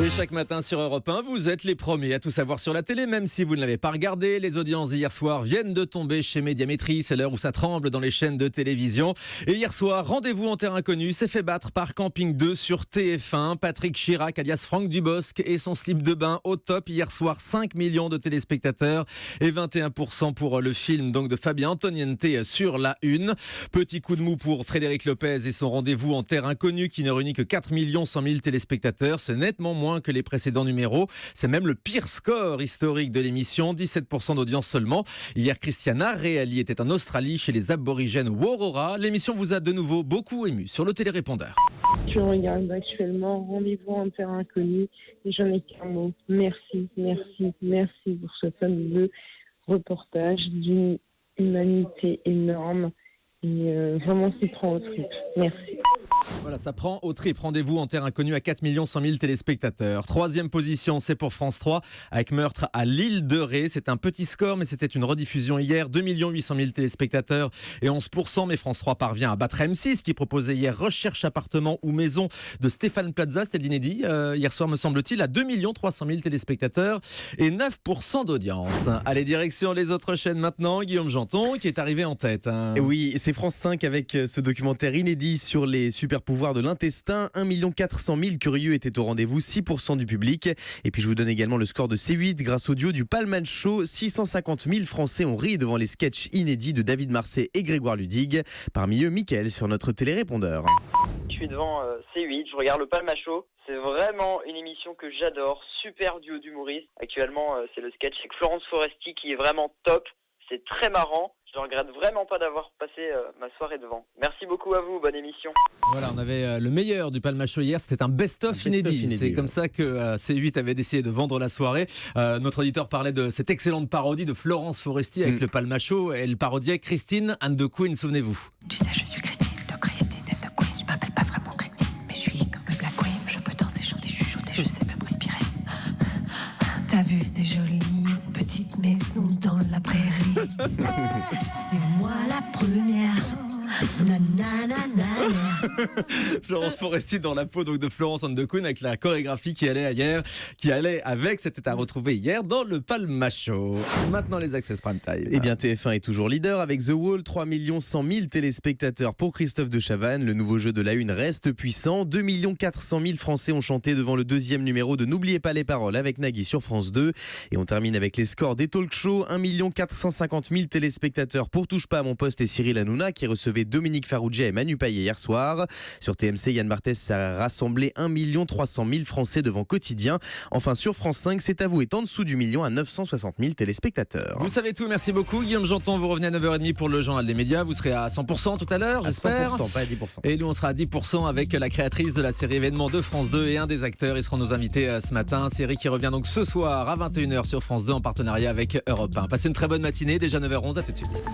Et chaque matin sur Europe 1, vous êtes les premiers à tout savoir sur la télé, même si vous ne l'avez pas regardé. Les audiences d'hier soir viennent de tomber chez Médiamétrie. C'est l'heure où ça tremble dans les chaînes de télévision. Et hier soir, Rendez-vous en terre inconnue s'est fait battre par Camping 2 sur TF1. Patrick Chirac, alias Franck Dubosc, et son slip de bain au top. Hier soir, 5 millions de téléspectateurs et 21% pour le film donc de Fabien Antoniente sur la une. Petit coup de mou pour Frédéric Lopez et son Rendez-vous en terre inconnue qui ne réunit que 4 100 000 téléspectateurs. C'est nettement moins que les précédents numéros. C'est même le pire score historique de l'émission, 17% d'audience seulement. Hier, Christiana Reali était en Australie chez les aborigènes Worora. L'émission vous a de nouveau beaucoup ému sur le télérépondeur. Je regarde actuellement Rendez-vous en terre inconnue et j'en ai qu'un mot. Merci pour ce fameux reportage d'une humanité énorme et vraiment s'y prend au trip. Merci. Voilà, ça prend au trip. Rendez-vous en terre inconnue à 4 100 000 téléspectateurs. Troisième position, c'est pour France 3 avec Meurtre à l'île de Ré. C'est un petit score, mais c'était une rediffusion hier. 2 800 000 téléspectateurs et 11%. Mais France 3 parvient à battre M6 qui proposait hier Recherche appartement ou maison de Stéphane Plaza. C'était l'inédit. Hier soir, me semble-t-il, à 2 300 000 téléspectateurs et 9% d'audience. Allez, direction les autres chaînes maintenant. Guillaume Janton qui est arrivé en tête. Et oui, c'est France 5 avec ce documentaire inédit sur les super pouvoir de l'intestin. 1 400 000 curieux étaient au rendez-vous, 6% du public. Et puis je vous donne également le score de C8 grâce au duo du Palman Show. 650 000 Français ont ri devant les sketchs inédits de David Marsay et Grégoire Ludig. Parmi eux, Mickaël sur notre télérépondeur. Je suis devant C8, je regarde le Palma Show. C'est vraiment une émission que j'adore, super duo d'humoristes. Actuellement, c'est le sketch avec Florence Foresti qui est vraiment top. C'est très marrant. Je ne regrette vraiment pas d'avoir passé ma soirée devant. Merci beaucoup à vous, bonne émission. Voilà, on avait le meilleur du Palma Show hier, c'était un best-of inédit. C'est comme ça que C8 avait décidé de vendre la soirée. Notre auditeur parlait de cette excellente parodie de Florence Foresti avec le Palma Show. Elle parodiait Christine and the Queen, souvenez-vous. Tu sais, je suis Christine and the Queen. Je m'appelle pas vraiment Christine, mais je suis comme le Black Queen. Je peux danser, chanter, chuchoter, je sais même respirer. T'as vu, c'est joli, petite maison dans la prairie. C'est moi la première. Florence Foresti dans la peau donc de Florence and the Queen avec la chorégraphie qui allait avec, c'était à retrouver hier dans le Palma Show. Maintenant les Access Prime Time. Eh bien TF1 est toujours leader avec The Wall, 3 100 000 téléspectateurs pour Christophe de Chavannes. Le nouveau jeu de la une reste puissant. 2 400 000 Français ont chanté devant le deuxième numéro de N'oubliez pas les paroles avec Nagui sur France 2. Et on termine avec les scores des talk shows. 1 450 000 téléspectateurs pour Touche pas à mon poste et Cyril Hanouna qui recevait Dominique Farrugia et Manu Payet hier soir. Sur TMC, Yann Barthès a rassemblé 1 300 000 Français devant Quotidien. Enfin, sur France 5, C'est à vous est en dessous du million à 960 000 téléspectateurs. Vous savez tout, merci beaucoup. Guillaume Janton, vous revenez à 9h30 pour le journal des médias. Vous serez à 100% tout à l'heure, j'espère. À 100%, pas à 10%. Et nous, on sera à 10% avec la créatrice de la série événement de France 2 et un des acteurs. Ils seront nos invités ce matin. Série qui revient donc ce soir à 21h sur France 2 en partenariat avec Europe 1. Passez une très bonne matinée, déjà 9h11, à tout de suite.